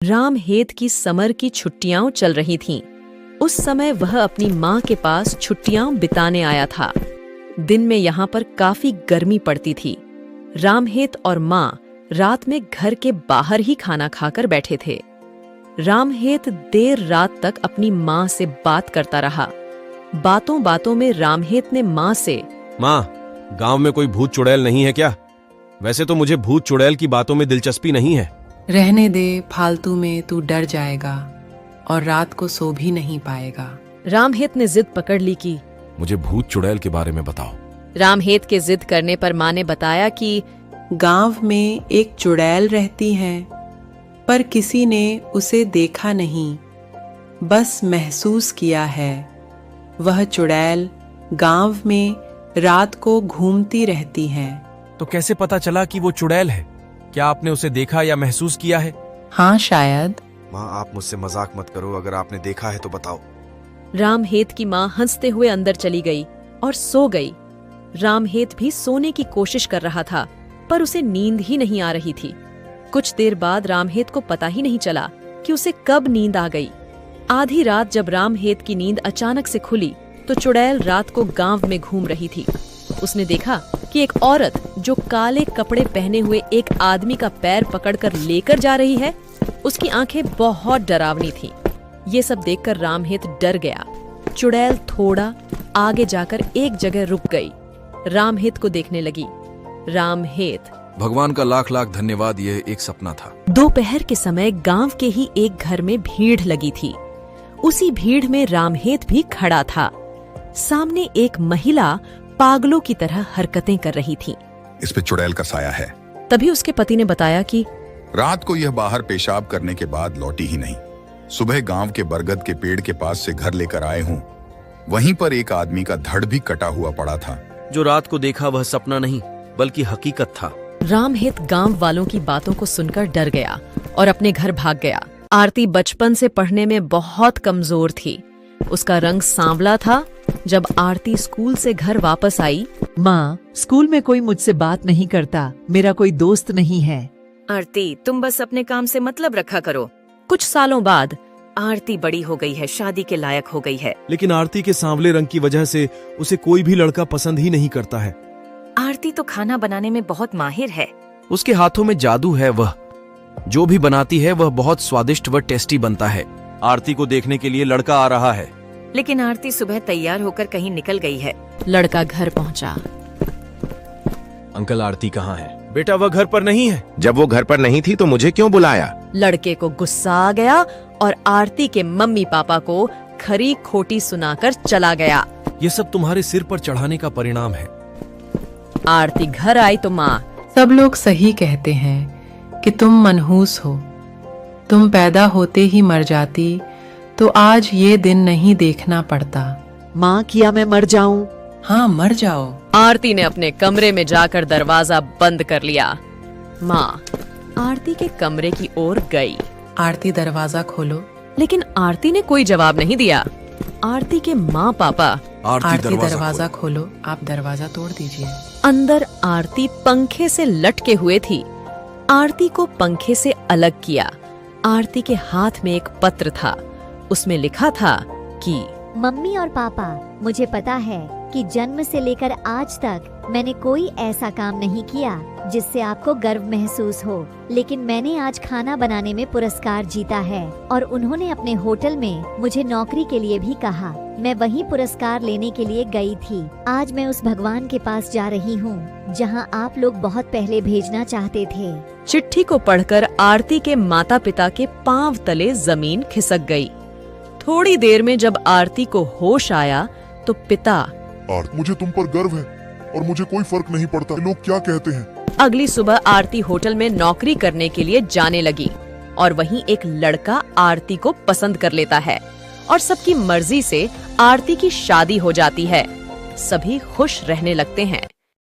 रामहेत की समर की छुट्टियां चल रही थीं। उस समय वह अपनी माँ के पास छुट्टियां बिताने आया था। दिन में यहाँ पर काफी गर्मी पड़ती थी। रामहेत और माँ रात में घर के बाहर ही खाना खाकर बैठे थे। रामहेत देर रात तक अपनी माँ से बात करता रहा। बातों बातों में रामहेत ने माँ से, माँ, गांव में कोई भूत चुड़ैल नहीं है क्या? वैसे तो मुझे भूत चुड़ैल की बातों में दिलचस्पी नहीं है। रहने दे, फालतू में तू डर जाएगा और रात को सो भी नहीं पाएगा। रामहेत ने जिद पकड़ ली कि मुझे भूत चुड़ैल के बारे में बताओ। रामहेत के जिद करने पर माँ ने बताया कि गांव में एक चुड़ैल रहती है, पर किसी ने उसे देखा नहीं, बस महसूस किया है। वह चुड़ैल गांव में रात को घूमती रहती है। तो कैसे पता चला कि वो चुड़ैल है? क्या आपने उसे देखा या महसूस किया है? हाँ, शायद। माँ, आप मुझसे मजाक मत करो। अगर आपने देखा है तो बताओ। रामहेत की माँ हंसते हुए अंदर चली गई और सो गई। रामहेत भी सोने की कोशिश कर रहा था, पर उसे नींद ही नहीं आ रही थी। कुछ देर बाद रामहेत को पता ही नहीं चला कि उसे कब नींद आ गई। आधी रात जब रामहेत की नींद अचानक से खुली तो चुड़ैल रात को गांव में घूम रही थी। उसने देखा कि एक औरत जो काले कपड़े पहने हुए एक आदमी का पैर पकड़कर लेकर जा रही है। उसकी आंखें बहुत डरावनी थीं। ये सब देखकर रामहेत डर गया। चुड़ैल थोड़ा आगे जाकर एक जगह रुक गई। रामहेत को देखने लगी। रामहेत, भगवान का लाख लाख धन्यवाद, यह एक सपना था। दोपहर के समय गांव के ही एक घर में भीड़ लगी थी। उसी भीड़ में रामहेत भी खड़ा था। सामने एक महिला पागलों की तरह हरकतें कर रही थी। इस पे चुड़ैल का साया है। तभी उसके पति ने बताया कि रात को यह बाहर पेशाब करने के बाद लौटी ही नहीं। सुबह गांव के बरगद के पेड़ के पास से घर लेकर आए हूँ। वहीं पर एक आदमी का धड़ भी कटा हुआ पड़ा था। जो रात को देखा वह सपना नहीं बल्कि हकीकत था। रामहेत गांव वालों की बातों को सुनकर डर गया और अपने घर भाग गया। आरती बचपन से पढ़ने में बहुत कमजोर थी। उसका रंग सांवला था। जब आरती स्कूल से घर वापस आई, माँ, स्कूल में कोई मुझसे बात नहीं करता, मेरा कोई दोस्त नहीं है। आरती, तुम बस अपने काम से मतलब रखा करो। कुछ सालों बाद आरती बड़ी हो गई है, शादी के लायक हो गई है। लेकिन आरती के सांवले रंग की वजह से उसे कोई भी लड़का पसंद ही नहीं करता है। आरती तो खाना बनाने में बहुत माहिर है। उसके हाथों में जादू है। वह जो भी बनाती है वह बहुत स्वादिष्ट व टेस्टी बनता है। आरती को देखने के लिए लड़का आ रहा है। लेकिन आरती सुबह तैयार होकर कहीं निकल गई है। लड़का घर पहुंचा। अंकल, आरती कहाँ है? बेटा, वह घर पर नहीं है। जब वो घर पर नहीं थी तो मुझे क्यों बुलाया? लड़के को गुस्सा आ गया और आरती के मम्मी पापा को खरी खोटी सुनाकर चला गया। ये सब तुम्हारे सिर पर चढ़ाने का परिणाम है। आरती घर आई तो माँ, सब लोग सही कहते हैं कि तुम मनहूस हो। तुम पैदा होते ही मर जाती तो आज ये दिन नहीं देखना पड़ता। माँ, किया मैं मर जाऊं? हाँ, मर जाओ। आरती ने अपने कमरे में जाकर दरवाजा बंद कर लिया। माँ आरती के कमरे की ओर गई। आरती, दरवाजा खोलो। लेकिन आरती ने कोई जवाब नहीं दिया। आरती के माँ पापा, आरती, दरवाजा खोलो। आप दरवाजा तोड़ दीजिए। अंदर आरती पंखे से लटके हुए थी। आरती को पंखे से अलग किया। आरती के हाथ में एक पत्र था। उसमें लिखा था कि मम्मी और पापा, मुझे पता है कि जन्म से लेकर आज तक मैंने कोई ऐसा काम नहीं किया जिससे आपको गर्व महसूस हो, लेकिन मैंने आज खाना बनाने में पुरस्कार जीता है और उन्होंने अपने होटल में मुझे नौकरी के लिए भी कहा। मैं वही पुरस्कार लेने के लिए गई थी। आज मैं उस भगवान के पास जा रही हूँ जहाँ आप लोग बहुत पहले भेजना चाहते थे। चिट्ठी को पढ़कर आरती के माता पिता के पांव तले जमीन खिसक गई। थोड़ी देर में जब आरती को होश आया तो पिता, मुझे तुम पर गर्व है और मुझे कोई फर्क नहीं पड़ता लोग क्या कहते हैं। अगली सुबह आरती होटल में नौकरी करने के लिए जाने लगी और वहीं एक लड़का आरती को पसंद कर लेता है और सबकी मर्जी से आरती की शादी हो जाती है। सभी खुश रहने लगते हैं।